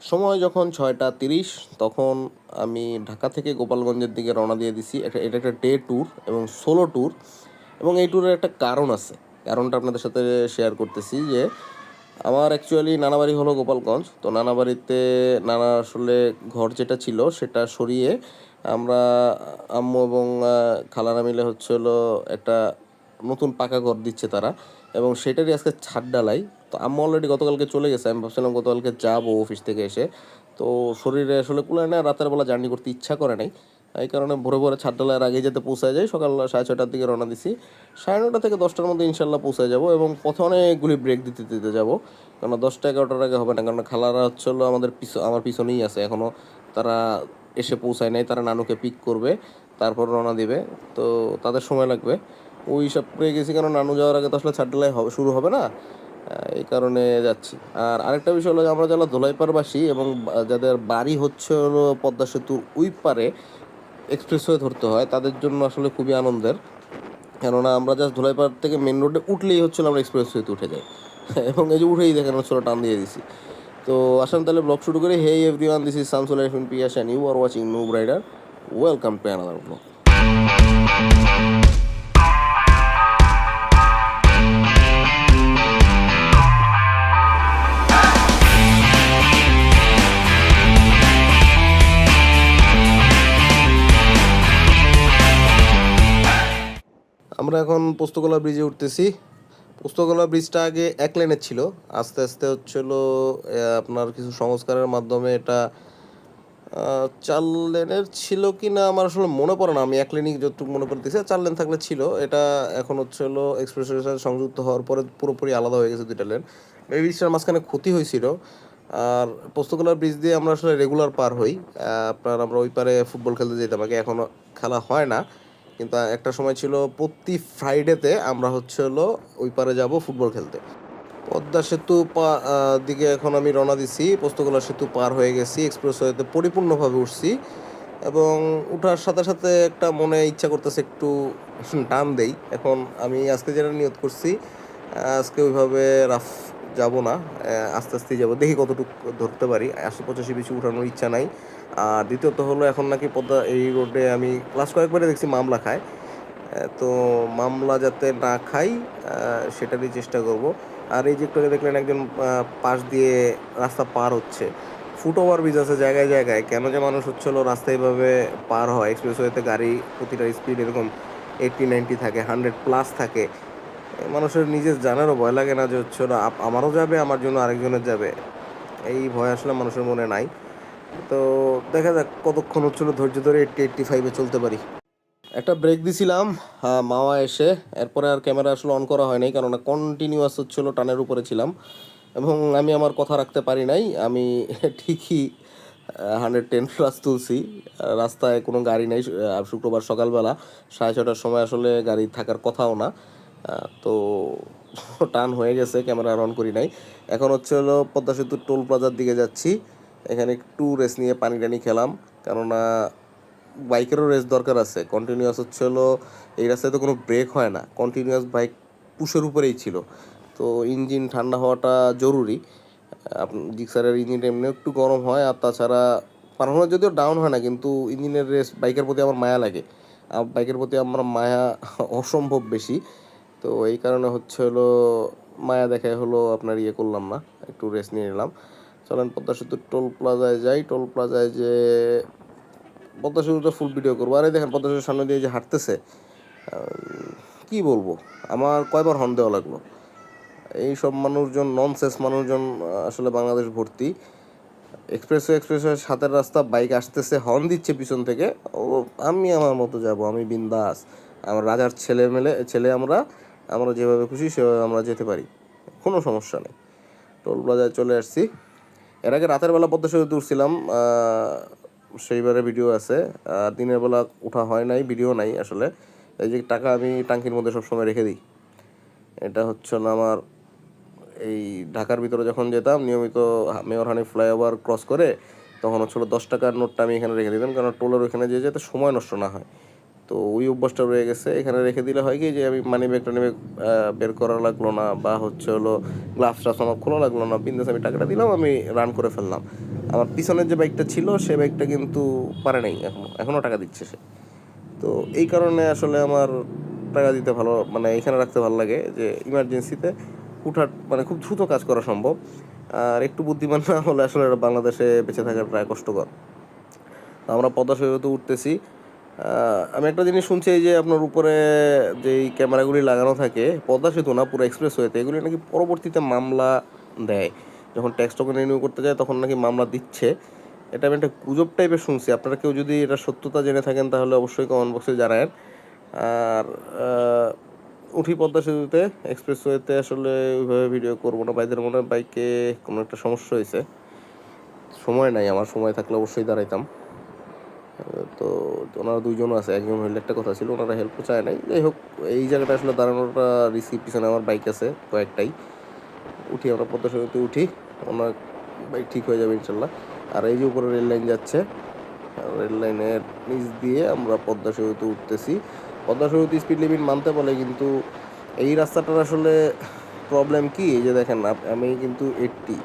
সময় যখন 6টা 30, তখন আমি ঢাকা থেকে গোপালগঞ্জের দিকে রওনা দিয়ে দিছি। এটা একটা ডে ট্যুর এবং সোলো ট্যুর, এবং এই ট্যুরের একটা কারণ আছে। কারণটা আপনাদের সাথে শেয়ার করতেছি যে আমার অ্যাকচুয়ালি নানা বাড়ি হলো গোপালগঞ্জ। তো নানা বাড়িতে নানা আসলে ঘর যেটা ছিল সেটা সরিয়ে আমরা আম্মু এবং খালারা মিলে হচ্ছে হলো একটা নতুন পাকা ঘর দিচ্ছে তারা, এবং সেটারই আজকে ছাদ ঢালাই। তো আম্মু অলরেডি গতকালকে চলে গেছে, আমি ভাবছিলাম গতকালকে যাবো অফিস থেকে এসে। তো শরীরে আসলে কুলায় না, রাতের বেলা জার্নি করতে ইচ্ছা করে নাই। এই কারণে ভোরে ভোরে ছাদ ঢালাইয়ের আগে যেতে পৌঁছায় যাই। সকাল 6:30টার দিকে রওনা দিছি, 9:30 থেকে 10টার মধ্যে ইনশাল্লাহ পৌঁছায় যাব, এবং পথে অনেকগুলি ব্রেক দিতে দিতে যাবো। কেননা 10টা 11টার আগে হবে না, কারণ খালারা হচ্ছে হলো আমার পিছনেই আছে এখনও। তারা এসে পৌঁছায় নাই, তারা নানুকে পিক করবে, তারপর রওনা দিবে। তো তাদের সময় লাগবে। ওই হিসাব পেয়ে গেছি, কারণ নানু যাওয়ার আগে তো আসলে ছাদ ঢালাই শুরু হবে না। এই কারণে যাচ্ছি। আর আরেকটা বিষয় হলো যে আমরা যারা ধোলাইপাড়বাসী এবং যাদের বাড়ি হচ্ছে হলো পদ্মা সেতুর ওই পারে এক্সপ্রেসওয়ে ধরতে হয়, তাদের জন্য আসলে খুবই আনন্দের। কেননা আমরা জাস্ট ধোলাইপাড় থেকে মেন রোডে উঠলেই হচ্ছিল আমরা এক্সপ্রেসওয়েতে উঠে যাই। এবং এই যে উঠেই দেখেন হচ্ছিল টান দিয়ে দিছি। তো আসেন তাহলে ব্লগ শুরু করি। Hey everyone, this is Shamsul Arifin Piyas and you are watching noob rider. Welcome to another vlog. আমরা এখন পোস্তগোলা ব্রিজে উঠতেছি। পোস্তগোলা ব্রিজটা আগে এক লেনের ছিল, আস্তে আস্তে হচ্ছিল আপনার কিছু সংস্কারের মাধ্যমে এটা 4 লেনের ছিল কি না আমার আসলে মনে পড়ে না। আমি এক লেনই যতটুকু মনে পড়তেছি, 4 লেন থাকলে ছিল। এটা এখন হচ্ছে হলো এক্সপ্রেসওয়ের সাথে সংযুক্ত হওয়ার পরে পুরোপুরি আলাদা হয়ে গেছে 2টা লেন। এই ব্রিজটার মাঝখানে ক্ষতি হয়েছিল। আর পোস্তগোলা ব্রিজ দিয়ে আমরা আসলে রেগুলার পার হই। আমরা ওই পারে ফুটবল খেলতে যেতাম আগে, এখনও খেলা হয় না। কিন্তু একটা সময় ছিল প্রতি ফ্রাইডেতে আমরা হচ্ছে হলো ওই পারে যাব ফুটবল খেলতে। পদ্মা সেতু দিকে এখন আমি রওনা দিছি। পোস্তগোলা সেতু পার হয়ে গেছি, এক্সপ্রেসওয়েতে পরিপূর্ণভাবে উঠছি। এবং উঠার সাথে সাথে একটা মনে ইচ্ছা করতেছে একটু টান দেই। এখন আমি আজকে যেটা নিয়ত করছি, আজকে ওইভাবে রাফ যাব না, আস্তে আস্তেই যাব, দেখি কতটুকু ধরতে পারি। 80-85 বেশি উঠানোর ইচ্ছা নাই। আর দ্বিতীয়ত হলো এখন নাকি পদ্মা এই রোডে আমি লাস্ট কয়েকবারে দেখছি মামলা খায়। তো মামলা যাতে না খাই, সেটারই চেষ্টা করব। আর এই যে একটু আগে দেখলেন একজন পাশ দিয়ে রাস্তা পার হচ্ছে। ফুট ওভার ব্রিজ আছে জায়গায় জায়গায়, কেন যে মানুষ হচ্ছে হলো রাস্তায় এভাবে পার হয়। এক্সপ্রেসওয়েতে গাড়ি প্রতিটা স্পিড এরকম 80-90 থাকে, 100+ থাকে। মানুষের নিজের জানারও ভয় লাগে না যে হচ্ছে হলো আমারও যাবে, আমার জন্য আরেকজনের যাবে, এই ভয় আসলে মানুষের মনে নাই। তো দেখা যাক কতক্ষণ হচ্ছিল ধৈর্য ধরে 80-85-এ চলতে পারি। একটা ব্রেক দিছিলাম মাওয়া এসে, এরপরে আর ক্যামেরা আসলে অন করা হয় নাই, কারণ কন্টিনিউয়াস হচ্ছিল, টানের উপরে ছিলাম। এবং আমি আমার কথা রাখতে পারি নাই। আমি ঠিকই 110+ তুলছি। রাস্তায় কোনো গাড়ি নেই। শুক্রবার সকালবেলা 6:30টার সময় আসলে গাড়ি থাকার কথাও না। তো টান হয়ে গেছে, ক্যামেরা অন করি নাই। এখন হচ্ছে হলো পদ্মা সেতুর টোল প্লাজার দিকে যাচ্ছি। এখানে একটু রেস নিয়ে পানি টানি খেলাম, কেননা বাইকেরও রেস দরকার আছে। কন্টিনিউয়াস হচ্ছে হলো এই রাস্তায় তো কোনো ব্রেক হয় না, কন্টিনিউয়াস বাইক পুশের উপরেই ছিল। তো ইঞ্জিন ঠান্ডা হওয়াটা জরুরি। জিক্সারের ইঞ্জিন এমনি একটু গরম হয়, আর তাছাড়া পারফরমেন্স যদিও ডাউন হয় না, কিন্তু ইঞ্জিনের রেস, বাইকের প্রতি আমার মায়া লাগে। বাইকের প্রতি আমার মায়া অসম্ভব বেশি। তো এই কারণে হচ্ছে হলো মায়া দেখায় হলো আপনার করলাম না, একটু রেস্ট নিয়ে নিলাম। চলেন পদ্মা সেতুর টোল প্লাজায় যাই। টোল প্লাজায় যে পদ্মা সেতুটা ফুল ভিডিও করবো। আর এই দেখেন পদ্মা সেতুর সামনে দিয়ে যে হাঁটতেছে, কি বলবো, আমার কয়বার হর্ন দেওয়া লাগলো। এই সব মানুষজন, ননসেন্স মানুষজন আসলে বাংলাদেশ ভর্তি। এক্সপ্রেসওয়ে সাথের রাস্তা, বাইক আসতেছে, হর্ন দিচ্ছে পিছন থেকে। ও, আমি আমার মতো যাব, আমি বিন্দাস। আমার রাজার ছেলে আমরা আমরা যেভাবে খুশি সেভাবে আমরা যেতে পারি, কোনো সমস্যা নেই। টোল প্লাজায় চলে আসছি। এর আগে রাতের বেলা পদ্মা সেতুতে উঠছিলাম, সেইবারে ভিডিও আছে। আর দিনের বেলা ওঠা হয় নাই, ভিডিও নাই আসলে। এই যে টাকা আমি টাঙ্কির মধ্যে সবসময় রেখে দিই। এটা হচ্ছে না আমার, এই ঢাকার ভিতরে যখন যেতাম নিয়মিত মেয়র হানিফ ফ্লাইওভার ক্রস করে, তখন হচ্ছিলো 10 টাকার নোটটা আমি এখানে রেখে দিতাম, কারণ টোলের ওইখানে যেতে সময় নষ্ট না হয়। তো ওই অভ্যাসটা রয়ে গেছে। এখানে রেখে দিলে হয় কি যে আমি মানি ব্যাগ টানি ব্যাগ বের করা লাগলো না, বা হচ্ছে হলো গ্লাভস টাভস আমার খোলা লাগলো না, বিন্দাস আমি টাকাটা দিলাম, আমি রান করে ফেললাম। আমার পিছনের যে বাইকটা ছিল সে বাইকটা কিন্তু পারে নাই, এখনও টাকা দিচ্ছে সে। তো এই কারণে আসলে আমার টাকা দিতে ভালো, মানে এখানে রাখতে ভালো লাগে যে ইমার্জেন্সিতে হুটহাট মানে খুব দ্রুত কাজ করা সম্ভব। আর একটু বুদ্ধিমান না হলে আসলে বাংলাদেশে বেঁচে থাকা প্রায় কষ্টকর। আমরা পদ্মা সেতুতে উঠতেছি। আমি একটা জিনিস শুনছি, এই যে আপনার উপরে যেই ক্যামেরাগুলি লাগানো থাকে, পদ্মা সেতু না পুরো এক্সপ্রেসওয়েতে, এগুলি নাকি পরবর্তীতে মামলা দেয়। যখন ট্যাক্স টোকেন রিনিউ করতে যায় তখন নাকি মামলা দিচ্ছে। এটা আমি একটা গুজব টাইপের শুনছি। আপনারা কেউ যদি এটা সত্যতা জেনে থাকেন তাহলে অবশ্যই কমেন্ট বক্সে জানায়েন। আর উঠি পদ্মা সেতুতে, এক্সপ্রেসওয়েতে আসলে ওইভাবে ভিডিও করবো না, বাইদের মনে হয় বাইকে কোনো একটা সমস্যা হয়েছে। সময় নাই, আমার সময় থাকলে অবশ্যই দাঁড়াইতাম। তো ওনারা দুইজন আছে, একজন হইলে একটা কথা ছিল, ওনারা হেল্প চায় নাই। যাই হোক, এই জায়গাটা আসলে দাঁড়ানোটা রিস্কি, পিছনে আমার বাইক আছে কয়েকটাই। উঠি, আমরা পদ্মা সেতুতে উঠি, ওনার বাইক ঠিক হয়ে যাবে ইনশাল্লাহ। আর এই যে উপরে রেল লাইন যাচ্ছে, রেল লাইনের নিচ দিয়ে আমরা পদ্মা সেতুতে উঠতেছি। পদ্মা সেতুতে স্পিড লিমিট মানতে বলে, কিন্তু এই রাস্তাটার আসলে প্রবলেম কি, এই যে দেখেন আমি কিন্তু 80,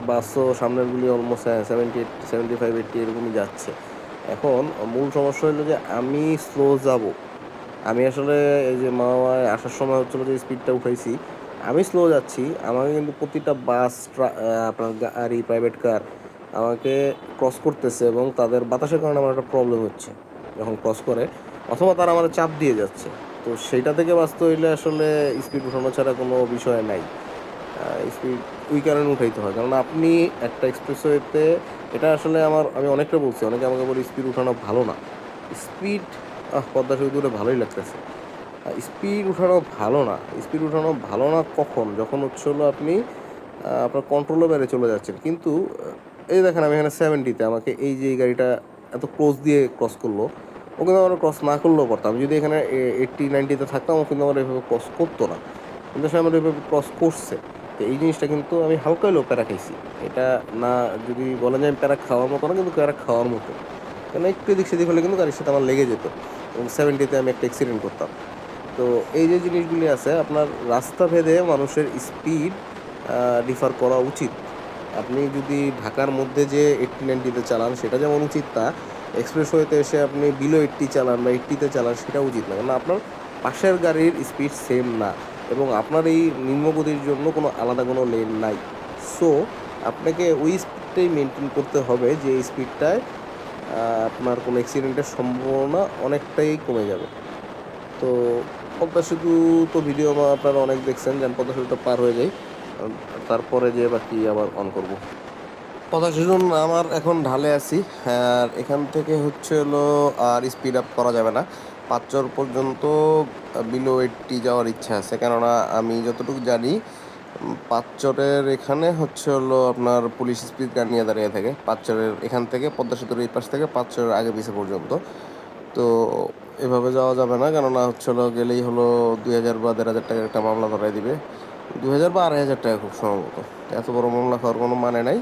বাসও সামনেরগুলি অলমোস্ট 75 80 এরকমই যাচ্ছে। এখন মূল সমস্যা হলো যে আমি স্লো যাব। আমি আসলে এই যে মামায় আসার সময় হচ্ছিলো যে স্পিডটা উঠাইছি, আমি স্লো যাচ্ছি, আমাকে কিন্তু প্রতিটা বাস আপনার গাড়ি প্রাইভেট কার আমাকে ক্রস করতেছে, এবং তাদের বাতাসের কারণে আমার একটা প্রবলেম হচ্ছে যখন ক্রস করে, অথবা তারা আমার চাপ দিয়ে যাচ্ছে। তো সেইটা থেকে বাঁচতে হইলে আসলে স্পিড উঠানো ছাড়া কোনো বিষয় নাই। স্পিড ওই কারণে উঠাইতে হয়, কারণ আপনি একটা এক্সপ্রেসওয়েতে, এটা আসলে আমি অনেকটা বলছি, অনেকে আমাকে বলে স্পিড উঠানো ভালো না। স্পিড পদ্মা সেতু দূরে ভালোই লাগতেছে। স্পিড উঠানো ভালো না, স্পিড উঠানো ভালো না কখন, যখন হচ্ছে হলো আপনি আপনার কন্ট্রোলের বাইরে চলে যাচ্ছেন। কিন্তু এই দেখেন আমি এখানে 70-তে, আমাকে এই যে এই গাড়িটা এত ক্লোজ দিয়ে ক্রস করলো, ও কিন্তু আমার ক্রস না করলেও পারতাম। আমি যদি এখানে 80 90-তে থাকতাম, ও কিন্তু আমার এভাবে ক্রস করতো না, কিন্তু সে আমার এভাবে ক্রস করছে। তো এই জিনিসটা কিন্তু আমি হালকা হলেও প্যারা খাইছি। এটা না, যদি বলা যায় প্যারা খাওয়ার মতো না, কিন্তু প্যারা খাওয়ার মতো। কেন একটু এদিক সেদিক হলে কিন্তু গাড়ির সাথে আমার লেগে যেত, এবং 70-তে আমি একটা অ্যাক্সিডেন্ট করতাম। তো এই যে জিনিসগুলি আছে, আপনার রাস্তা ভেদে মানুষের স্পিড ডিফার করা উচিত। আপনি যদি ঢাকার মধ্যে যে 80 90-তে চালান সেটা যেমন উচিত, তা এক্সপ্রেসওয়েতে এসে আপনি বিলো 80 চালান বা 80-তে চালান সেটা উচিত না, কারণ আপনার পাশের গাড়ির স্পিড সেম না, এবং আপনার এই নিম্নগতির জন্য কোনো আলাদা কোনো লেন নাই। সো আপনাকে ওই স্পিডটাই মেনটেন করতে হবে, যে স্পিডটায় আপনার কোনো অ্যাক্সিডেন্টের সম্ভাবনা অনেকটাই কমে যাবে। তো পদ্মা সেতু তো ভিডিও আপনারা অনেক দেখছেন, যে আমি পদ্মা সেতুটা পার হয়ে যাই, তারপরে যে বাকি আবার অন করব। পদ্মা সেতু আমার এখন ঢালে আছি, আর এখান থেকে হচ্ছে হলো আর স্পিড আপ করা যাবে না। পাঁচচর পর্যন্ত বিলো 80 যাওয়ার ইচ্ছা আছে, কেননা আমি যতটুকু জানি পাঁচচরের এখানে হচ্ছে হলো আপনার পুলিশ স্পিড গান নিয়ে দাঁড়িয়ে থাকে, পাঁচচরের এখান থেকে পদ্মা সেতুর এই পাশ থেকে পাঁচচরের আগে পিছে পর্যন্ত। তো এভাবে যাওয়া যাবে না, কেননা হচ্ছে হলো গেলেই হলো 2000 বা 1500 টাকার একটা মামলা ধরাই দিবে। 2000 বা 2500 টাকা খুব সম্ভবত। এত বড় মামলা খাওয়ার কোনো মানে নাই।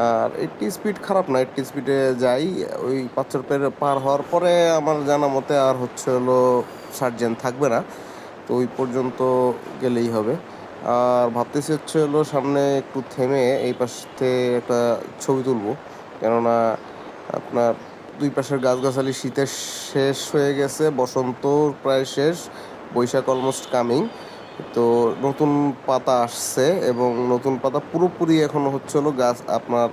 আর 80 স্পিড খারাপ না, 80 স্পিডে যাই। ওই পাঁচর পার হওয়ার পরে আমার জানা মতে আর হচ্ছে হলো সার্জেন্ট থাকবে না, তো ওই পর্যন্ত গেলেই হবে। আর ভাবতেছি হচ্ছে হলো সামনে একটু থেমে এই পাশ থেকে একটা ছবি তুলবো, কেননা আপনার দুই পাশের গাছগাছালি, শীতের শেষ হয়ে গেছে, বসন্ত প্রায় শেষ, বৈশাখ অলমোস্ট কামিং। তো নতুন পাতা আসছে, এবং নতুন পাতা পুরোপুরি এখনো হচ্ছে হলো গাছ আপনার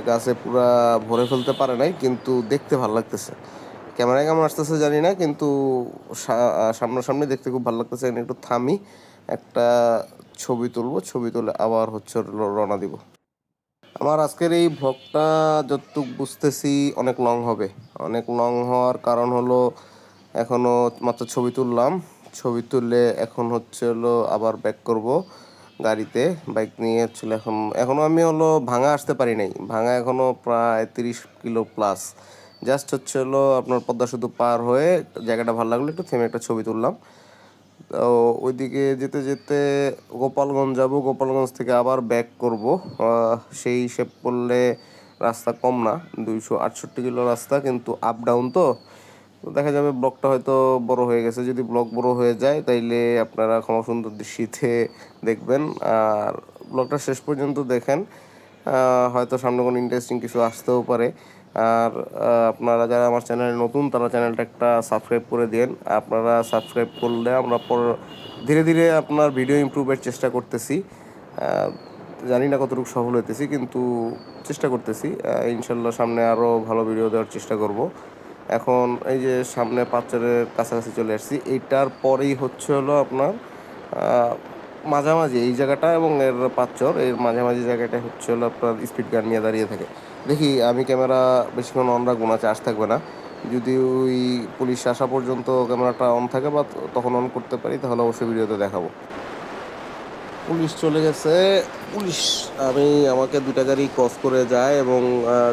গাছে পুরা ভরে ফেলতে পারে নাই, কিন্তু দেখতে ভালো লাগতেছে। ক্যামেরায় কেমন আসতেছে জানি না, কিন্তু সামনাসামনি দেখতে খুব ভালো লাগতেছে। এখানে একটু থামি, একটা ছবি তুলবো, ছবি তুলে আবার হচ্ছে রওনা দিব। আমার আজকের এই ভ্লগটা যতটুকু বুঝতেছি অনেক লং হবে। অনেক লং হওয়ার কারণ হলো এখনও মাত্র ছবি তুললাম, ছবি তুললে এখন হচ্ছে হলো আবার ব্যাক করব গাড়িতে, বাইক নিয়ে হচ্ছিলো। এখনও আমি হলো ভাঙা আসতে পারি নাই, ভাঙা এখনও প্রায় 30 কিলো প্লাস। জাস্ট হচ্ছে হলো আপনার পদ্মা সেতু পার হয়ে জায়গাটা ভালো লাগলো, একটু থেমে একটা ছবি তুললাম। তো ওইদিকে যেতে যেতে গোপালগঞ্জ যাব, গোপালগঞ্জ থেকে আবার ব্যাক করব। সেই হিসেব করলে রাস্তা কম না, 268 কিলো রাস্তা, কিন্তু আপ ডাউন তো দেখা যাবে ব্লগটা হয়তো বড় হয়ে গেছে। যদি ব্লগ বড় হয়ে যায় তাইলে আপনারা ক্ষমা সুন্দর দৃষ্টিতে দেখবেন, আর ব্লগটা শেষ পর্যন্ত দেখেন, হয়তো সামনে কোনো ইন্টারেস্টিং কিছু আসতেও পারে। আর আপনারা যারা আমার চ্যানেলে নতুন তারা চ্যানেলটা একটা সাবস্ক্রাইব করে দিন। আপনারা সাবস্ক্রাইব করলে আমরা ধীরে ধীরে আপনার ভিডিও ইমপ্রুভের চেষ্টা করতেছি। জানি না কতটুকু সফল হইতেছি, কিন্তু চেষ্টা করতেছি। ইনশাল্লাহ সামনে আরও ভালো ভিডিও দেওয়ার চেষ্টা করব। এখন এই যে সামনে পাঁচচরের কাছাকাছি চলে আসছি, এইটার পরেই হচ্ছে হলো আপনার মাঝামাঝি এই জায়গাটা এবং এর পাঁচচর, এর মাঝামাঝি জায়গাটা হচ্ছে হলো আপনার স্পিড গান নিয়ে দাঁড়িয়ে থাকে। দেখি আমি ক্যামেরা বেশিক্ষণ অন রাখবো না, চার্জ থাকবে না। যদি ওই পুলিশ আসা পর্যন্ত ক্যামেরাটা অন থাকে বা তখন অন করতে পারি তাহলে অবশ্যই ভিডিওতে দেখাবো। পুলিশ চলে গেছে। পুলিশ আমাকে দুটা গাড়ি ক্রস করে যায় এবং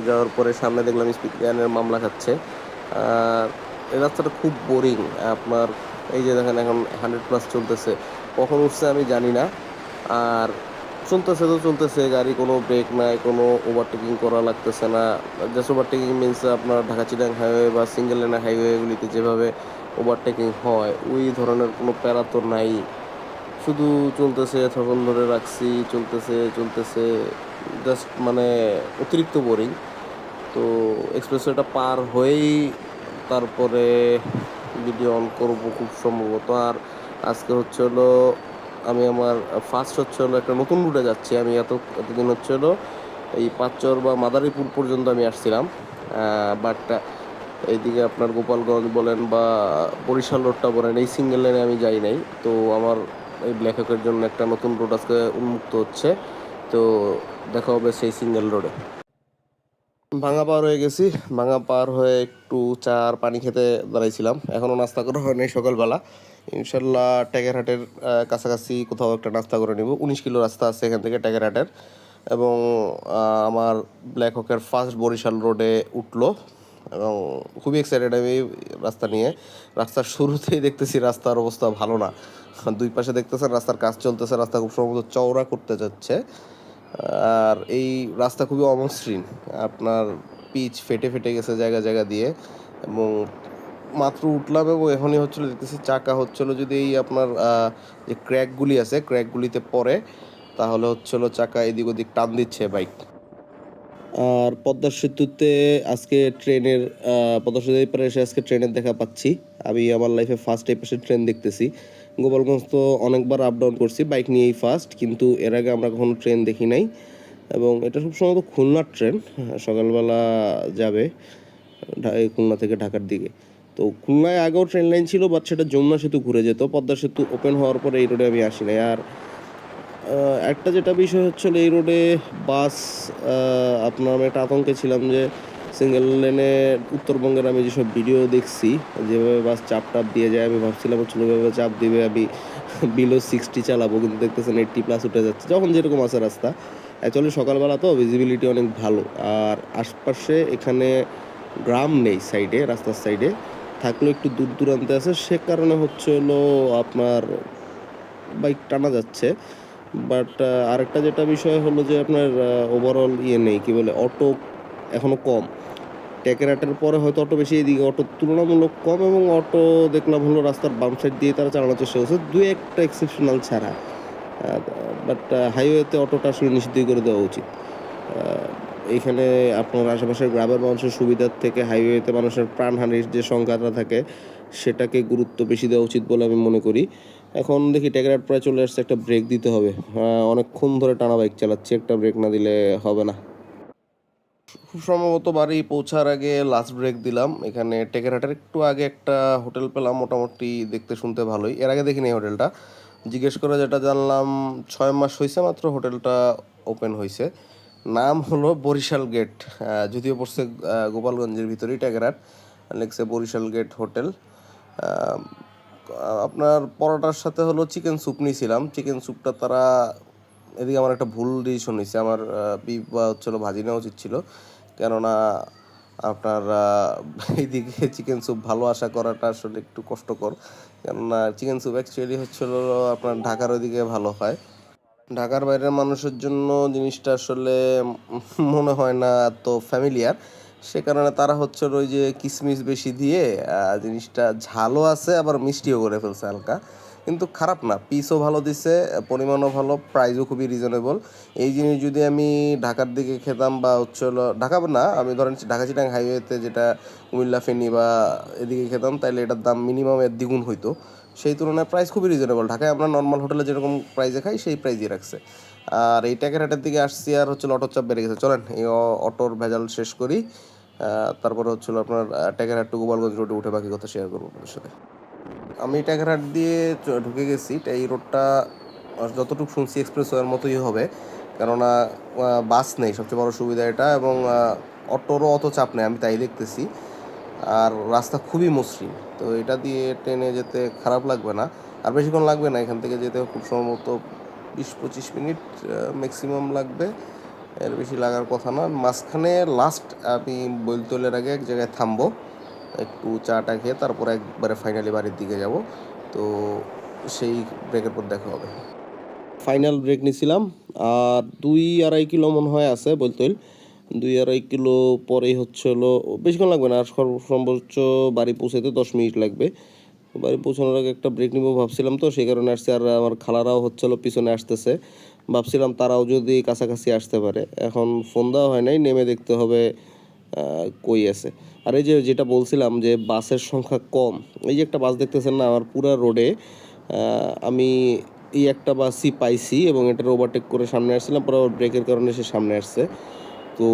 যাওয়ার পরে সামনে দেখলাম স্পিড গানের মামলা খাচ্ছে। আর এই রাস্তাটা খুব বোরিং আপনার। এই যে দেখেন এখন 100+ চলতেছে, কখন উঠছে আমি জানি না। আর চলতেছে তো চলতেছে গাড়ি, কোনো ব্রেক নাই, কোনো ওভারটেকিং করা লাগতেছে না। জাস্ট ওভারটেকিং মিনস আপনার ঢাকা চিটাং হাইওয়ে বা সিঙ্গেল লেনের হাইওয়েগুলিতে যেভাবে ওভারটেকিং হয় ওই ধরনের কোনো প্যারা তো নাই। শুধু চলতেছে, থ্রটল ধরে রাখছি, চলতেছে চলতেছে, জাস্ট মানে অতিরিক্ত বোরিং। তো এক্সপ্রেসওয়েটা পার হয়েই তারপরে ভিডিও অন করবো খুব সম্ভবত। আর আজকে হচ্ছে হলো আমি আমার ফার্স্ট হচ্ছে হলো একটা নতুন রুটে যাচ্ছি। আমি এতদিন হচ্ছে হলো এই পাঁচচর বা মাদারীপুর পর্যন্ত আমি আসছিলাম, বাট এইদিকে আপনার গোপালগঞ্জ বলেন বা বরিশাল রোডটা বলেন, এই সিঙ্গেল লাইনে আমি যাই নাই। তো আমার এই ব্ল্যাক হকের জন্য একটা নতুন রোড আজকে উন্মুক্ত হচ্ছে, তো দেখা হবে সেই সিঙ্গেল রোডে। ভাঙা পার হয়ে গেছি, ভাঙা পার হয়ে একটু চার পানি খেতে দাঁড়াইছিলাম, এখনও নাস্তা করা হয় নাই সকালবেলা। ইনশাল্লাহ টেকেরহাটের কাছাকাছি কোথাও একটা নাস্তা করে নিব। 19 কিলো রাস্তা আছে এখান থেকে টেকেরহাটের, এবং আমার ব্ল্যাক হকের ফার্স্ট বরিশাল রোডে উঠলো, এবং খুবই এক্সাইটেড আমি রাস্তা নিয়ে। রাস্তার শুরুতেই দেখতেছি রাস্তার অবস্থা ভালো না, দুই পাশে দেখতেছেন রাস্তার কাজ চলতেছে, রাস্তা খুব সম্ভবত চওড়া করতে যাচ্ছে। আর এই রাস্তা খুবই অমসৃণ, আপনার পিচ ফেটে ফেটে গেছে জায়গা জায়গা দিয়ে। এবং মাত্র উঠলাম এবং এখনই হচ্ছিলো দেখতেছি চাকা হচ্ছিলো যদি এই আপনার যে ক্র্যাকগুলি আছে ক্র্যাকগুলিতে পড়ে তাহলে হচ্ছিলো চাকা এদিক ওদিক টান দিচ্ছে বাইক। আর পদ্মা সেতুতে আজকে ট্রেনের পদ্মা সেতু এই পারে এসে আজকে ট্রেনের দেখা পাচ্ছি। আমি আমার লাইফে ফার্স্ট এই পাশে ট্রেন দেখতেছি। গোপালগঞ্জ তো অনেকবার আপ ডাউন করছি বাইক নিয়েই ফার্স্ট, কিন্তু এর আগে আমরা কখনো ট্রেন দেখি নাই। এবং এটা খুব সম্ভবত খুলনার ট্রেন, সকালবেলা যাবে খুলনা থেকে ঢাকার দিকে। তো খুলনায় আগেও ট্রেন লাইন ছিল, বাট সেটা যমুনা সেতু ঘুরে যেত। পদ্মা সেতু ওপেন হওয়ার পরে এই রোডে আমি আসি নাই। আর একটা যেটা বিষয় হচ্ছিল এই রোডে বাস, আপনার আমি একটা আতঙ্কে ছিলাম যে সিঙ্গেল লেনে উত্তরবঙ্গের আমি যেসব ভিডিও দেখছি যেভাবে বাস চাপ টাপ দিয়ে যায়, আমি ভাবছিলাম হচ্ছিল ওইভাবে চাপ দিবে আমি বিলো 60 চালাবো, কিন্তু দেখতেছেন 80+ উঠে যাচ্ছে যখন যেরকম আছে রাস্তা। অ্যাকচুয়ালি সকালবেলা তো ভিজিবিলিটি অনেক ভালো, আর আশপাশে এখানে গ্রাম নেই সাইডে, রাস্তার সাইডে থাকলেও একটু দূর দূরান্তে আছে, সে কারণে হচ্ছে হলো আপনার বাইক টানা যাচ্ছে। বাট আরেকটা যেটা বিষয় হলো যে আপনার ওভারঅল নেই, কি বলে, অটো এখনও কম। টেকেরহাটের পরে হয়তো অটো বেশি, এদিকে অটো তুলনামূলক কম, এবং অটো দেখলাম হলো রাস্তার বাম সাইড দিয়ে তারা চালানোর চেষ্টা করছে, দুই একটা এক্সেপশনাল ছাড়া। বাট হাইওয়েতে অটোটা আসলে নিষিদ্ধ করে দেওয়া উচিত। এইখানে আপনার আশেপাশের গ্রামের মানুষের সুবিধার থেকে হাইওয়েতে মানুষের প্রাণহানির যে সংখ্যাটা থাকে সেটাকে গুরুত্ব বেশি দেওয়া উচিত বলে আমি মনে করি। এখন দেখি টেকেরহাট প্রায় চলে আসছে, একটা ব্রেক দিতে হবে। অনেকক্ষণ ধরে টানা বাইক চালাচ্ছি, একটা ব্রেক না দিলে হবে না। খুব সম্ভবত বাড়ি পৌঁছার আগে লাস্ট ব্রেক দিলাম। এখানে টেকেরহাটের একটু আগে একটা হোটেল পেলাম, মোটামুটি দেখতে শুনতে ভালোই। এর আগে দেখিনি হোটেলটা, জিজ্ঞেস করে যেটা জানলাম 6 মাস হয়েছে মাত্র হোটেলটা ওপেন হয়েছে। নাম হলো বরিশাল গেট, যদিও পড়ছে গোপালগঞ্জের ভিতরেই টেকেরহাট, লেখছে বরিশাল গেট হোটেল। আপনার পরোটার সাথে হলো চিকেন স্যুপ নিয়েছিলাম, চিকেন স্যুপটা তারা, এদিকে আমার একটা ভুল ডিসিশন হয়েছে, আমার বিফ বা হচ্ছিলো ভাজি নেওয়া উচিত ছিল, কেননা আপনার এইদিকে চিকেন স্যুপ ভালো আশা করাটা আসলে একটু কষ্টকর, কেননা চিকেন স্যুপ অ্যাকচুয়ালি হচ্ছিলো আপনার ঢাকার ওইদিকে ভালো হয়। ঢাকার বাইরের মানুষের জন্য জিনিসটা আসলে মনে হয় না এত ফ্যামিলিয়ার। সে কারণে তারা হচ্ছে ওই যে কিশমিশ বেশি দিয়ে জিনিসটা ঝালও আছে আবার মিষ্টিও করে ফেলছে হালকা। কিন্তু খারাপ না, পিসও ভালো দিছে, পরিমাণও ভালো, প্রাইসও খুবই রিজনেবল। এই জিনিস যদি আমি ঢাকার দিকে খেতাম বা হচ্ছে হলো ঢাকা না, আমি ধরেন ঢাকা চিটাং হাইওয়েতে যেটা কুমিল্লা ফেনী বা এদিকে খেতাম, তাইলে এটার দাম মিনিমাম এর দ্বিগুণ হইতো। সেই তুলনায় প্রাইস খুবই রিজনেবল। ঢাকায় আমরা নর্মাল হোটেলে যেরকম প্রাইসে খাই সেই প্রাইসই রাখছে। আর এই ট্যাকেরহাটের দিকে আসছি আর হচ্ছে অটোর চাপ বেড়ে গেছে। চলেন এই অটোর ভেজাল শেষ করি, তারপরে হচ্ছিল আপনার ট্যাকেরহাট টু গোপালগঞ্জ রোডে উঠে বাকি কথা শেয়ার করবো আপনাদের সাথে। আমি ট্যাকেরহাট দিয়ে ঢুকে গেছি। এই রোডটা যতটুকু শুনছি এক্সপ্রেসওয়ের মতোই হবে, কেননা বাস নেই, সবচেয়ে বড় সুবিধা এটা, এবং অটোরও অত চাপ নেই আমি তাই দেখতেছি। আর রাস্তা খুবই মসৃণ, তো এটা দিয়ে ট্রেনে যেতে খারাপ লাগবে না। আর বেশিক্ষণ লাগবে না, এখান থেকে যেতে খুব সম্ভবত 20-25 মিনিট ম্যাক্সিমাম লাগবে, এর বেশি লাগার কথা না। মাঝখানে লাস্ট আমি বৈলতলের আগে এক জায়গায় থামবো, একটু চাটা খেয়ে তারপর একবারে ফাইনালি বাড়ির দিকে যাব। তো সেই ব্রেকের পর দেখা হবে। ফাইনাল ব্রেক নিছিলাম, আর 2-2.5 কিলো মনে হয় আছে বৈলতল। 2-2.5 কিলো পরেই হচ্ছে হলো, বেশিক্ষণ লাগবে না, আর সর্বোচ্চ বাড়ি পৌঁছাতে 10 মিনিট লাগবে। বাড়ি পৌঁছানোর আগে একটা ব্রেক নিবো ভাবছিলাম, তো সেই কারণে আসছে। আর আমার খালারাও হচ্ছে হলো পিছনে আসতেছে, ভাবছিলাম তারাও যদি কাছাকাছি আসতে পারে। এখন ফোন দেওয়া হয় নাই, নেমে দেখতে হবে কই আছে। আর এই যে যেটা বলছিলাম যে বাসের সংখ্যা কম, এই যে একটা বাস দেখতেছেন না আমার পুরা রোডে, আমি এই একটা বাসই পাইছি এবং এটার ওভারটেক করে সামনে আসছিলাম, পরে আবার ব্রেকের কারণে সে সামনে আসছে। তো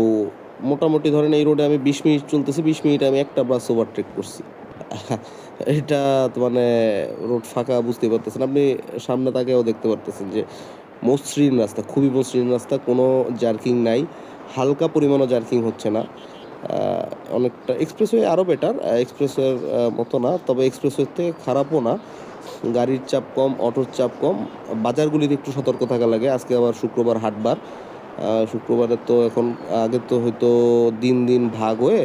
মোটামুটি ধরেন এই রোডে আমি 20 মিনিট চলতেছি, 20 মিনিটে আমি একটা বাস ওভারটেক করছি। এটা তো মানে রোড ফাঁকা, বুঝতে পারতেছেন আপনি, সামনে তাকেও দেখতে পারতেছেন যে মসৃণ রাস্তা, খুবই মসৃণ রাস্তা, কোনো জার্কিং নাই, হালকা পরিমাণও জার্কিং হচ্ছে না। অনেকটা এক্সপ্রেসওয়ে আরও বেটার, এক্সপ্রেসওয়ের মতো না, তবে এক্সপ্রেসওয়ের থেকে খারাপও না। গাড়ির চাপ কম, অটোর চাপ কম। বাজারগুলিতে একটু সতর্ক থাকা লাগে। আজকে আবার শুক্রবার, হাটবার। শুক্রবারে তো এখন, আগে তো হয়তো দিন দিন ভাগ হয়ে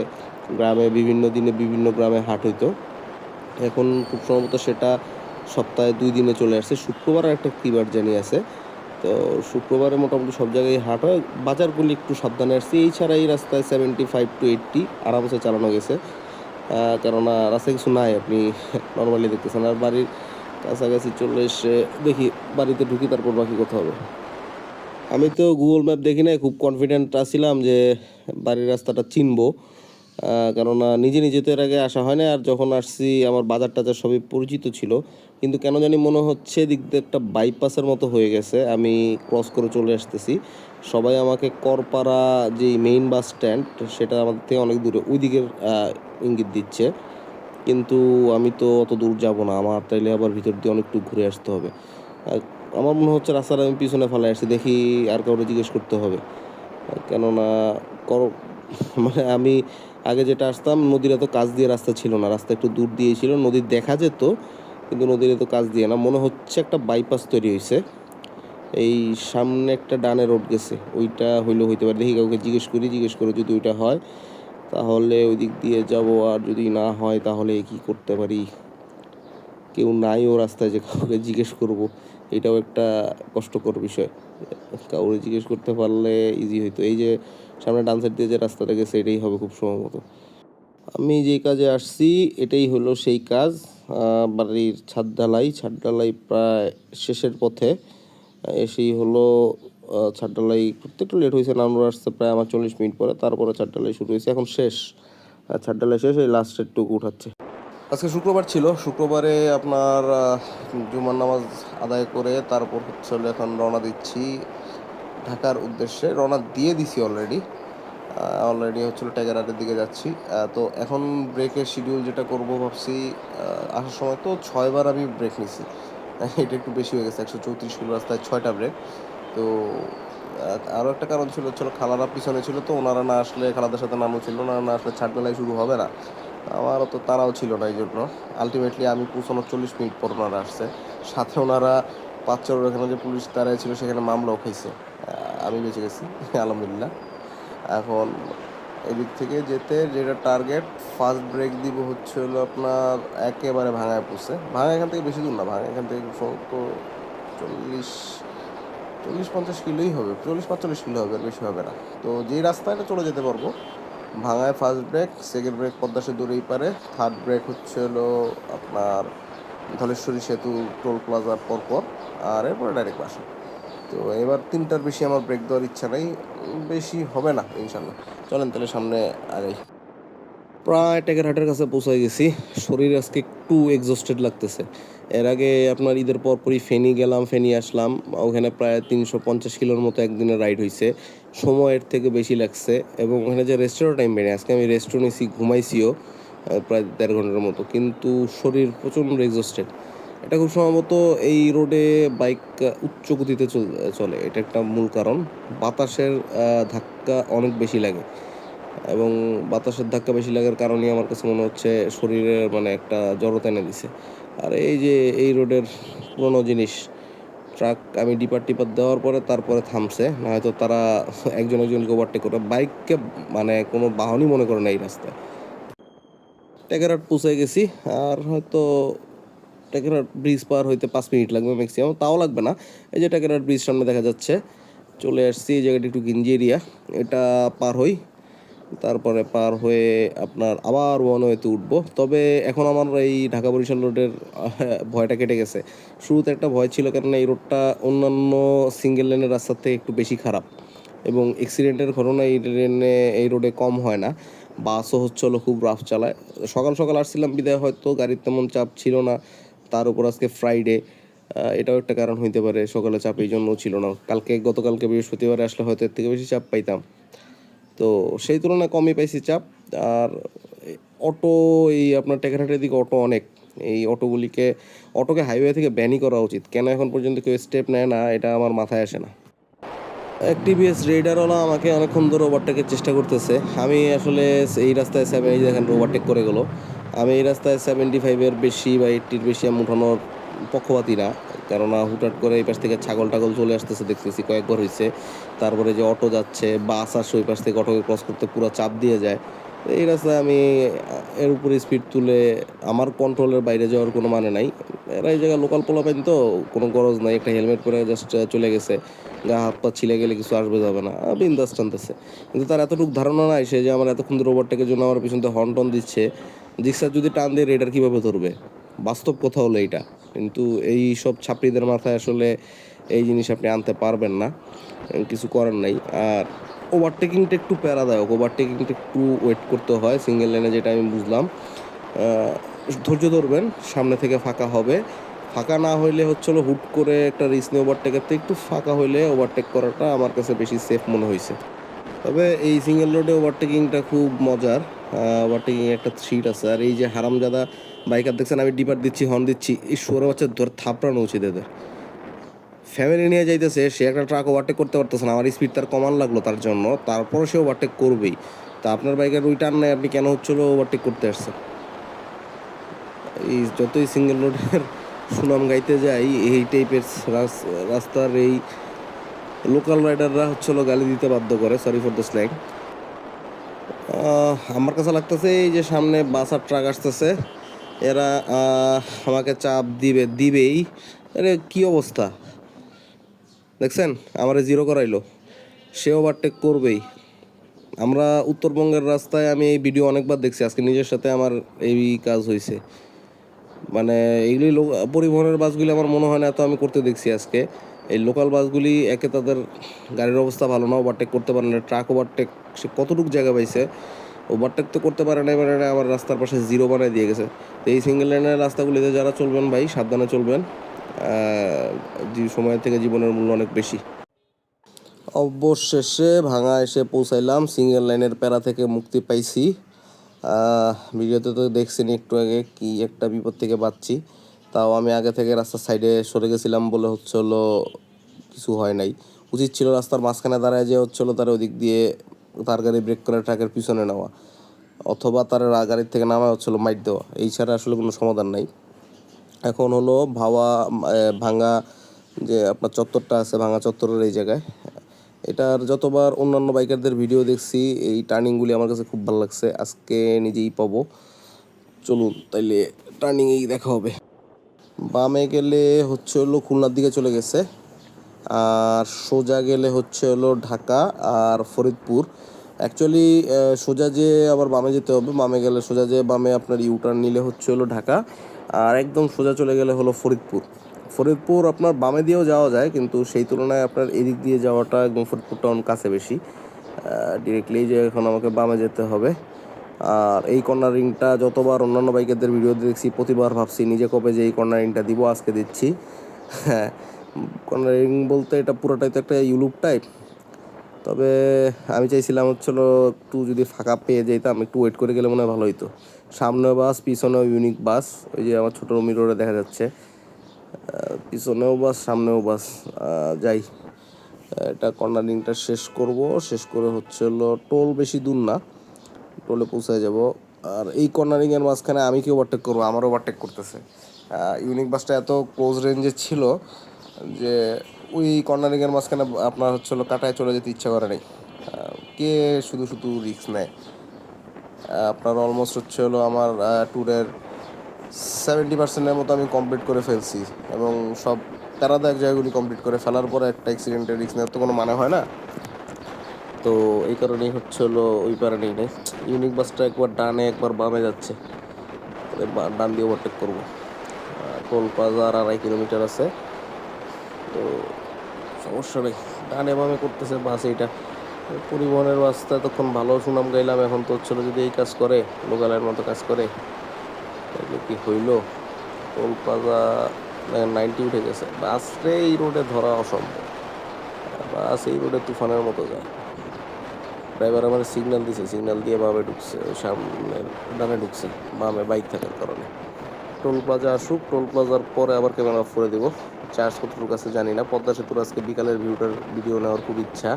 গ্রামে বিভিন্ন দিনে বিভিন্ন গ্রামে হাট হইতো, এখন খুব সম্ভবত সেটা সপ্তাহে 2 দিনে চলে আসছে। শুক্রবার আর একটা কী বার জানি আছে, তো শুক্রবারে মোটামুটি সব জায়গায় হাট হয়। বাজারগুলি একটু সাবধানে আসছে। এই ছাড়া এই রাস্তায় 75-80 আরামসে চালানো গেছে, কেননা রাস্তায় কিছু নাই, আপনি নর্মালি দেখতেছেন। আর বাড়ির কাছাকাছি চলে এসে দেখি বাড়িতে ঢুকি, তারপর বাকি কথা হবে। আমি তো গুগল ম্যাপ দেখি নাই, খুব কনফিডেন্ট আছিলাম যে বাড়ির রাস্তাটা চিনবো, কেননা নিজে নিজে তো এর আগে আসা হয় না। আর যখন আসছি আমার বাজার টাজার সবই পরিচিত ছিল, কিন্তু কেন জানি মনে হচ্ছে দিক দিয়ে একটা বাইপাসের মতো হয়ে গেছে, আমি ক্রস করে চলে আসতেছি। সবাই আমাকে করপাড়া যেই মেইন বাস স্ট্যান্ড, সেটা আমাদের থেকে অনেক দূরে, ওই দিকের ইঙ্গিত দিচ্ছে। কিন্তু আমি তো অত দূর যাব না, আমার তাইলে আবার ভিতর দিয়ে অনেকটু ঘুরে আসতে হবে। আমার মনে হচ্ছে রাস্তাটা আমি পিছনে ফেলে আসছি, দেখি আর কাউকে জিজ্ঞেস করতে হবে, কেননা কর মানে আমি আগে যেটা আসতাম, নদীর এত কাছ দিয়ে রাস্তা ছিল না, রাস্তা একটু দূর দিয়ে ছিল, নদীর দেখা যেত কিন্তু নদীর এত কাছ দিয়ে না। মনে হচ্ছে একটা বাইপাস তৈরি হয়েছে, এই সামনে একটা ডানে রোড গেছে, ওইটা হইতে পারে। দেখি কাউকে জিজ্ঞেস করে যদি ওইটা হয় তাহলে ওই দিক দিয়ে যাব, আর যদি না হয় তাহলে কি করতে পারি, কেউ নাই ও রাস্তায় যে কাউকে জিজ্ঞেস করব, এটাও একটা কষ্টকর বিষয়। কাউকে জিজ্ঞেস করতে পারলে ইজি হইতো। এই যে সামনে ডান সাইড দিয়ে যে রাস্তাটা গেছে এটাই হবে খুব সম্ভবত। আমি যেই কাজে আসছি এটাই হলো সেই কাজ, বাড়ির ছাদ ঢালাই প্রায় শেষের পথে। এসেই হলো ছাদ ঢালাই করতে একটু লেট হয়েছে, নামলো আসছে প্রায় আমার 40 মিনিট পরে, তারপরে ছাদ ঢালাই শুরু হয়েছে, এখন শেষ। ছাদ ঢালাই শেষ, এই লাস্টের টুকু উঠাচ্ছে। আজকে শুক্রবার ছিল, শুক্রবারে আপনার জুমার নামাজ আদায় করে তারপর হচ্ছে হলো এখন রওনা দিচ্ছি ঢাকার উদ্দেশ্যে। রওনা দিয়ে দিছি অলরেডি হচ্ছিলো ট্যাগারহাটের দিকে যাচ্ছি। তো এখন ব্রেকের শিডিউল যেটা করব ভাবছি, আসার সময় তো 6বার আমি ব্রেক নিছি, এটা একটু বেশি হয়ে গেছে, 134 কিলো রাস্তায় 6টা ব্রেক। তো আরও একটা কারণ ছিল খালারা পিছনে ছিল, তো ওনারা না আসলে, খালাদের সাথে নামও ছিল না, না আসলে ছাড়বেলায় শুরু হবে না, আমারও তো তারাও ছিল না, এই জন্য আলটিমেটলি আমি পৌঁছানোর 40 মিনিট পর ওনারা আসছে। সাথে ওনারা 5-4 ওখানে যে পুলিশ দাঁড়ায় ছিল সেখানে মামলাও খাইছে, আমি বেঁচে গেছি আলহামদুলিল্লাহ। এখন এদিক থেকে যেতে যেটা টার্গেট, ফার্স্ট ব্রেক দিব হচ্ছে হলো আপনার একেবারে ভাঙায় পড়ছে। ভাঙা এখান থেকে বেশি দূর না, ভাঙা এখান থেকে সম্ভবত 40 40-50 কিলোই হবে, 40-45 কিলো হবে, আর বেশি হবে না। তো যেই রাস্তাটা চলে যেতে পারবো। ভাঙায় first break, second break Padma সেতুর এই পারে, থার্ড ব্রেক হচ্ছে হলো আপনার ধলেশ্বরী সেতু টোল প্লাজার পরপর, আর এরপরে ডাইরেক্ট বাসা। তো এবার 3টার বেশি আমার ব্রেক দেওয়ার ইচ্ছা নাই, বেশি হবে না ইনশাল্লাহ। চলেন তাহলে সামনে আগাই। প্রায় টেকেরহাটের কাছে পৌঁছে গেছি। শরীর আজকে একটু এক্সস্টেড লাগতেছে। এর আগে আপনার ঈদের পরপরই ফেনী গেলাম, ফেনী আসলাম। ওখানে প্রায় 350 কিলোর মতো একদিনে রাইড হয়েছে, সময়ের থেকে বেশি লাগছে। এবং ওখানে যে রেস্টেরও টাইম পেয়ে আজকে আমি রেস্টও নিয়েছি, ঘুমাইছিও প্রায় 1.5 ঘন্টার মতো, কিন্তু শরীর প্রচণ্ড এক্সস্টেড। এটা খুব সম্ভবত এই রোডে বাইক উচ্চ গতিতে চলে, এটা একটা মূল কারণ। বাতাসের ধাক্কা অনেক বেশি লাগে, এবং বাতাসের ধাক্কা বেশি লাগার কারণেই আমার কাছে মনে হচ্ছে শরীরে মানে একটা জড়তা এনে দিছে। আর এই যে এই রোডের পুরোনো জিনিস, ট্রাক আমি ডিপার টিপার দেওয়ার পরে তারপরে থামছে, না হয়তো তারা একজন একজনকে ওভারটেক করে, বাইককে মানে কোনো বাহনই মনে করে না এই রাস্তায়। টেকেরহাট পৌঁছে গেছি, আর হয়তো টেকেরহাট ব্রিজ পার হইতে 5 মিনিট লাগবে ম্যাক্সিমাম, তাও লাগবে না। এই যে টেকেরহাট ব্রিজ সামনে দেখা যাচ্ছে, চলে আসছি। এই জায়গাটা একটু গিঞ্জি এরিয়া, এটা পার হই, তারপরে পার হয়ে আপনার আবার ওয়ান ওয়েতে উঠবো। তবে এখন আমার এই ঢাকা বরিশাল রোডের ভয়টা কেটে গেছে। শুরুতে একটা ভয় ছিল, কেননা এই রোডটা অন্যান্য সিঙ্গেল লেনের রাস্তার থেকে একটু বেশি খারাপ, এবং অ্যাক্সিডেন্টের ঘটনা এই রোডে কম হয় না। বাসও হচ্ছে হলো খুব রাফ চালায়। সকাল সকাল আসছিলাম বিদায় হয়তো গাড়ির তেমন চাপ ছিল না, তার উপর আজকে ফ্রাইডে, এটাও একটা কারণ হইতে পারে সকালে চাপ এই জন্যও ছিল না। গতকালকে বৃহস্পতিবারে আসলে হয়তো এর থেকে বেশি চাপ পাইতাম, তো সেই তুলনায় কমই পাইছি চাপ। আর অটো, এই আপনার টেকেরহাটের দিকে অটো অনেক, এই অটোকে হাইওয়ে থেকে ব্যানই করা উচিত। কেন এখন পর্যন্ত কেউ স্টেপ নেয় না, এটা আমার মাথায় আসে না। এক টিভিএস রেইডারওয়ালা আমাকে অনেকক্ষণ ধরে ওভারটেকের চেষ্টা করতেছে। আমি আসলে এই রাস্তায় এই দেখেন ওভারটেক করে গেলো। আমি এই রাস্তায় 75-এর বেশি বা 80-র বেশি আমি উঠানোর পক্ষপাতি না, কেননা হুটহাট করে এই পাশ থেকে ছাগল টাগল চলে আসতেছে, দেখতেছি কয়েকবার হয়েছে। তারপরে যে অটো যাচ্ছে, বাস আসছে ওই পাশ থেকে, অটোকে ক্রস করতে পুরো চাপ দিয়ে যায়। এই রাস্তায় আমি এর উপরে স্পিড তুলে আমার কন্ট্রোলের বাইরে যাওয়ার কোনো মানে নাই। এরা এই জায়গায় লোকাল পোলাপাইন, তো কোনো গরজ নাই, একটা হেলমেট পরে জাস্ট চলে গেছে, গা হাত পা ছিলে গেলে কিছু আসবে যাবে না, বিন্দাস টানতেছে। কিন্তু তার এতটুকু ধারণা নাই সে যে আমার এতক্ষণ ধরে ওভারটেকের জন্য আমার পিছন থেকে হর্ন টন দিচ্ছে। জিক্সার যদি টান দিয়ে রেডার কীভাবে ধরবে, বাস্তব কথা হলো এইটা। কিন্তু এই সব ছাত্রীদের মাথায় আসলে এই জিনিস আপনি আনতে পারবেন না, কিছু করার নাই। আর ওভারটেকিংটা একটু প্যারাদায়ক, ওভারটেকিংটা একটু ওয়েট করতে হয় সিঙ্গেল লাইনে, যেটা আমি বুঝলাম। ধৈর্য ধরবেন, সামনে থেকে ফাঁকা হবে। ফাঁকা না হইলে হচ্ছিল হুট করে একটা রিস্ক নিয়ে ওভারটেকের থেকে একটু ফাঁকা হইলে ওভারটেক করাটা আমার কাছে বেশি সেফ মনে হয়েছে। তবে এই সিঙ্গেল রোডে ওভারটেকিংটা খুব মজার, ওভারটেকিং একটা থ্রিট আছে। আর এই যে হারামজাদা বাইকার দেখছেন, আমি ডিপার দিচ্ছি, হর্ন দিচ্ছি, এই সরে বাচ্চা ধরে থাপড়ানো উচিত এদের। ফ্যামিলি নিয়ে যাইতেছে, সে একটা ট্রাক ওভারটেক করতে পারতেছে না, আমার স্পিড তার কমান লাগলো তার জন্য, তারপরে সে ওভারটেক করবেই। তা আপনার বাইকের ওই টান নেই, আপনি কেন হচ্ছিল ওভারটেক করতে আসছেন? এই যতই সিঙ্গেল রোডের সুনাম গাইতে যাই, এই টাইপের রাস্তার এই লোকাল রাইডাররা হচ্ছিল গালি দিতে বাধ্য করে, সরি ফর দ্য স্ল্যাং। আমার কাছে লাগতেছে এই যে সামনে বাস আর ট্রাক আসতেছে, এরা আমাকে চাপ দিবেই। আরে কী অবস্থা দেখছেন, আমারে জিরো করাইলো, সে ওভারটেক করবেই। আমরা উত্তরবঙ্গের রাস্তায়, আমি এই ভিডিও অনেকবার দেখছি, আজকে নিজের সাথে আমার এই কাজ হয়েছে। মানে এইগুলি পরিবহনের বাসগুলি আমার মনে হয় না এত আমি করতে দেখছি আজকে। এই লোকাল বাসগুলি একে তাদের গাড়ির অবস্থা ভালো না, ওভারটেক করতে পারে না। ট্রাক ওভারটেক সে কতটুকু জায়গা পাইছে, ওভারটেক তো করতে পারে না, এবারে আমার রাস্তার পাশে জিরো বানায় দিয়ে গেছে। তো এই সিঙ্গেল লাইনের রাস্তাগুলিতে যারা চলবেন ভাই, সাবধানে চলবেন, সময়ের থেকে জীবনের মূল্য অনেক বেশি। অবশেষে ভাঙা এসে পৌঁছাইলাম, সিঙ্গেল লাইনের প্যারা থেকে মুক্তি পাইছি। ভিডিওতে তো দেখছেন একটু আগে কি একটা বিপদ থেকে বাঁচছি, তাও আমি আগে থেকে রাস্তার সাইডে সরে গেছিলাম বলে হলো কিছু হয় নাই। উচিত ছিল রাস্তার মাঝখানে দাঁড়ায় যে হলো তার ওদিক দিয়ে তার গাড়ি ব্রেক করে ট্রাকের পিছনে নেওয়া, অথবা তার গাড়ির থেকে নামা হলো মাইট দেওয়া, এই ছাড়া আসলে কোনো সমাধান নাই। এখন হলো ভাঙা যে আপনার চত্বরটা আছে, ভাঙা চত্বরের এই জায়গায়, এটার যতবার অন্যান্য বাইকারদের ভিডিও দেখছি, এই টার্নিংগুলি আমার কাছে খুব ভালো লাগছে, আজকে নিজেই পাবো। চলুন তাইলে টার্নিংয়েই দেখা হবে। বামে গেলে হলো খুলনার দিকে চলে গেছে, আর সোজা গেলে হচ্ছে হলো ঢাকা আর ফরিদপুর। অ্যাকচুয়ালি সোজা যে আবার বামে যেতে হবে, বামে গেলে সোজা যে বামে আপনার ইউটার্ন নিলে হচ্ছে হলো ঢাকা, আর একদম সোজা চলে গেলে হলো ফরিদপুর। ফরিদপুর আপনার বামে দিয়েও যাওয়া যায়, কিন্তু সেই তুলনায় আপনার এদিক দিয়ে যাওয়াটা একদম ফরিদপুরটা অনেক কাছে বেশি। ডিরেক্টলি যে এখন আমাকে বামে যেতে হবে। আর এই কর্নারিংটা যতবার অন্যান্য বাইকারদের ভিডিও দেখছি প্রতিবার ভাবছি নিজে কবে যে এই কর্নারিংটা দিব, আজকে দিচ্ছি। হ্যাঁ, কর্নারিং বলতে এটা পুরোটাই তো একটা ইউলুপ টাইপ। তবে আমি চাইছিলাম হচ্ছিল একটু যদি ফাঁকা পেয়ে যেতাম, একটু ওয়েট করে গেলে মনে হয় ভালো হতো। সামনেও বাস, পিছনেও ইউনিক বাস, ওই যে আমার ছোটো মিররে দেখা যাচ্ছে। পিছনেও বাস, সামনেও বাস। যাই, এটা কর্নারিংটা শেষ করব, শেষ করে হচ্ছে হলো টোল বেশি দূর না, টোলে পৌঁছায় যাব। আর এই কর্নারিংয়ের মাঝখানে আমি কি ওভারটেক করবো, আমারও ওভারটেক করতেছে। ইউনিক বাসটা এত ক্লোজ রেঞ্জে ছিল যে ওই কর্নারিংয়ের মাঝখানে আপনার হচ্ছে হলো কাটায় চলে যেতে ইচ্ছা করে নাই। কে শুধু শুধু রিস্ক নেয়। আপনার অলমোস্ট হচ্ছে হলো আমার ট্যুরের 70% মতো আমি কমপ্লিট করে ফেলছি, এবং সব প্যারাদায়ক জায়গাগুলি কমপ্লিট করে ফেলার পরে একটা অ্যাক্সিডেন্টের রিস্ক নেওয়ার তো কোনো মানে হয় না। তো এই কারণেই হচ্ছে হলো ওই প্যারা নেই নেই। ইউনিক বাসটা একবার ডানে একবার বামে যাচ্ছে, ডান দিয়ে ওভারটেক করবো। টোল প্লাজা আর 2.5 কিলোমিটার আছে, তো সমস্যা নেই। ডানে বামে করতেছে বাস। এইটা পরিবহনের রাস্তা তখন ভালো সুনাম গাইলাম, এখন তো হচ্ছিল যদি এই কাজ করে, লোকালের মতো কাজ করে, তাহলে কি হইলো। টোল প্লাজা 90 উঠে গেছে। বাসরে এই রোডে ধরা অসম্ভব, বাস এই রোডে তুফানের মতো যায়। ড্রাইভার আমার সিগন্যাল দিছে, সিগন্যাল দিয়ে বামে ঢুকছে, সামনে ডানে ঢুকছে, বামে বাইক থাকার কারণে। টোল প্লাজা আসুক, টোল প্লাজার পরে আবার ক্যামেরা অফ করে দেবো। চার্জ কতটুকু আছে জানি না। পদ্মা সেতুর আজকে বিকালের ভিডিও নেওয়ার খুব ইচ্ছা।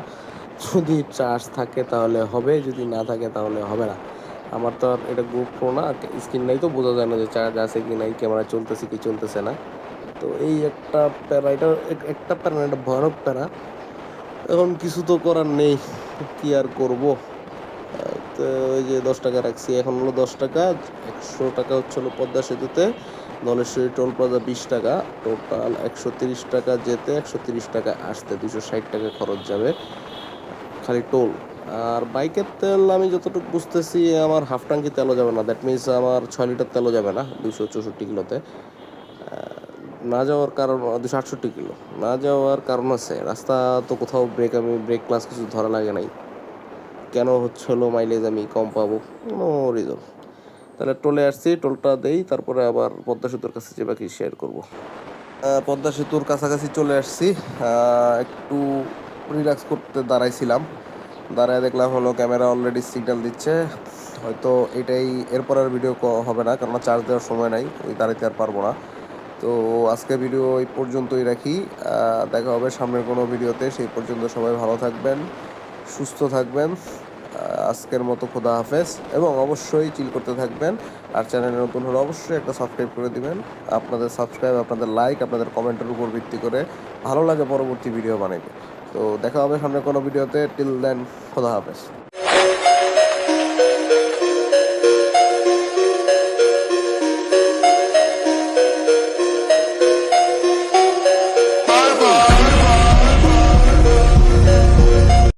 যদি চার্জ থাকে তাহলে হবে, যদি না থাকে তাহলে হবে না। আমার তো আর এটা GoPro না, স্ক্রিন নাই, তো বোঝা যায় না যে চার্জ আছে কি নাই, ক্যামেরা চলতেছে কি চলতেছে না। তো এই একটা প্যারা, এটা একটা প্যারা না, এটা ভয়ানক প্যারা। এখন কিছু তো করার নেই, কি আর করবো। তো ওই যে 10 টাকা রাখছি, এখন হলো 10 টাকা। 100 টাকা হচ্ছে হলো পদ্মা সেতুতে, ধলেশ্বরী টোল প্লাজা 20 টাকা, টোটাল 130 টাকা যেতে, 130 টাকা আসতে, 260 টাকা খরচ যাবে খালি টোল। আর বাইকের তেল আমি যতটুকু বুঝতেছি আমার হাফ ট্যাঙ্কি তেলও যাবে না, দ্যাট মিনস আমার 6 লিটার তেলও যাবে না 264 কিলোতে। না যাওয়ার কারণ, 268 কিলো না যাওয়ার কারণ আছে, রাস্তা তো কোথাও আমি ব্রেক ক্লাস কিছু ধরা লাগে নাই, কেন হচ্ছে হলো মাইলেজ আমি কম পাবো, কোনো রিজন। তাহলে টোলে আসছি, টোলটা দেই, তারপরে আবার পদ্মা সেতুর কাছে যে বাকি শেয়ার করবো। পদ্মা সেতুর কাছাকাছি চলে আসছি, একটু রিল্যাক্স করতে দাঁড়াইছিলাম, দাঁড়ায় দেখলাম হলো ক্যামেরা অলরেডি সিগন্যাল দিচ্ছে। হয়তো এটাই, এরপর আর ভিডিও হবে না, কারণ চার্জ দেওয়ার সময় নাই, ওই দাঁড়াইতে আর পারবো না। তো আজকে ভিডিও এই পর্যন্তই রাখি, দেখা হবে সামনের কোনো ভিডিওতে। সেই পর্যন্ত সবাই ভালো থাকবেন, সুস্থ থাকবেন। আজকের মতো খোদা হাফেজ, এবং অবশ্যই চিল করতে থাকবেন। আর চ্যানেলে নতুন হলে অবশ্যই একটা সাবস্ক্রাইব করে দিবেন। আপনাদের সাবস্ক্রাইব, আপনাদের লাইক, আপনাদের কমেন্টের উপর ভিত্তি করে ভালো লাগে পরবর্তী ভিডিও বানাইতে। তো দেখা হবে সামনে কোনো ভিডিওতে। টিল দেন, খোদা হাফেজ।